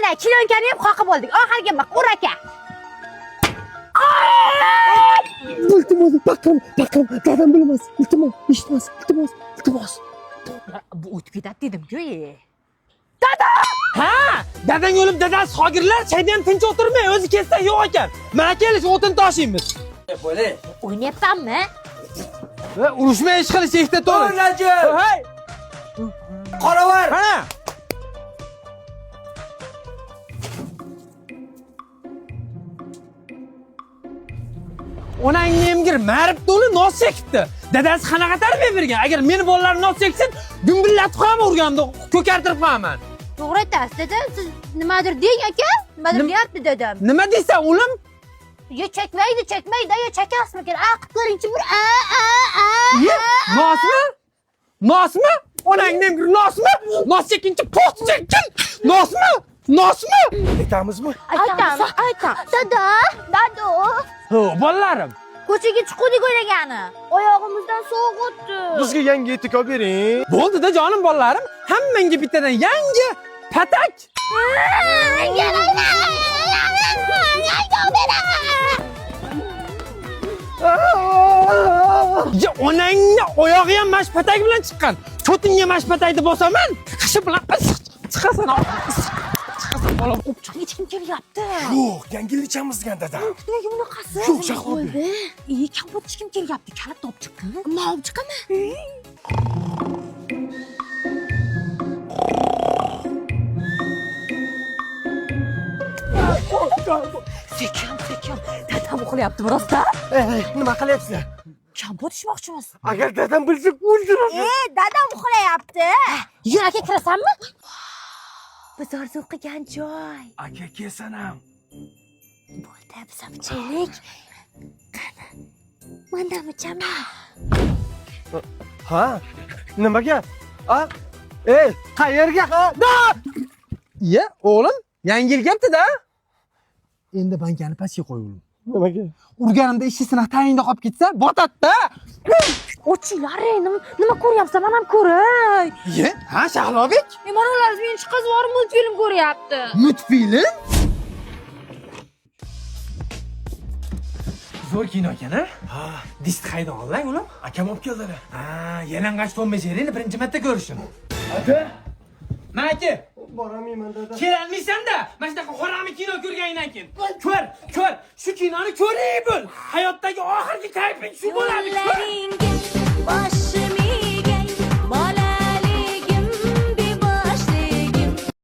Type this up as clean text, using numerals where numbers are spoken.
Mana kilonkani ham qoqib oldik. Oxirgi bak ur aka. İltimos, bakın, dadam bilmez. İltimos, eshitmas, iltimos. Bu o'tib ketadi dedim-ku. Ha, dadang o'lib, dadasi hogirlar chayda ham tinch o'tirmay, o'zi kelsa yo'q ekan. Mana kelish o'tin tashiymiz. Bo'le. O'ynayapsanmi? Urushmay ish qilish ehda to'g'ri. O'rnajib. Hey. Qoravar. Ha. Onangni emgir marib to'li nos chekibdi. Dadasi qanaqa tarbiya bergan? Agar meni bolalarim nos cheksin, gumbillatib qo'yaman urganda, ko'kartirib qo'yaman. To'g'ri aytasiz dedim. Siz nimadir deng aka? Nimadir deyapti dedim. Nima deysan, o'g'lim? Yo chekmaydi, yo chekasmikin? Qilib ko'ringchi bir Nosmi? Nosmi? Onangni emgir nosmi? Nos chekinchi po'st chekin. Nosmi? Aytamizmi? Aytamiz. Dado. Ho, bolalarim. Ko'chaga chiqdik o'ylagani. Oyog'imizdan sovuq o'tdi. Bizga yangi etik olib bering. Bo'ldi-da jonim bolalarim. Hammangga bittadan yangi patak. Ya onangni oyog'i ham mash patak bilan chiqqan. Cho'tingga mash patakni bosaman. Qishi bilan chiqasan. Chiqasan bolam. Hech kim kelyapti. Yo'q, yangilikchamiz degan dada. Nega bunaqasi? Yo'q, shaqobi. Kompot hech kim kelyapti. Kalit olib chiqqan. Men olib chiqaman. Sekin. Dadam uxlayapti birozda. Nima qilyapsizlar? Kompot ichmoqchimiz. Agar dadam bilsa, o'ldiradi. Dadam uxlayapti. Yur aka kirasanmi? Biz orzu qilgan joy. Aka kelsan ham. Bo'ldi, biz ham ichaylik. Qani. Mana ichaman. Ha? Nimaga? Qayerga? Iya, o'g'lim, yangi yil kelibdi-da. Endi bankani pastga qo'y o'g'lim. Nimaga? Urganimda ishi sinaq tayinda qolib ketsa, botadi-da. Ochinglar, nima ko'ryapsan? Men ham ko'ray. Iya, ha, Shahlobek? Mana ular meni chiqaz bor multfilm ko'ryapti. Multfilm? Zo'r kino ekan-a? Ha, Disk qayda olay, o'g'lim? akam olib keldilar. Ha, yalang'och Tom va Jerryni birinchi marta ko'rishim. Aka, Mana aka, boramayman dada. kelolmaysan-da. Mana shunaqa qorami kino ko'rganingdan keyin. Ko'r. Shu kinoni ko'ring bo'l. Hayotdagi oxirgi kayfing shu bo'ladi. Yo'llaringga boshim egay, bola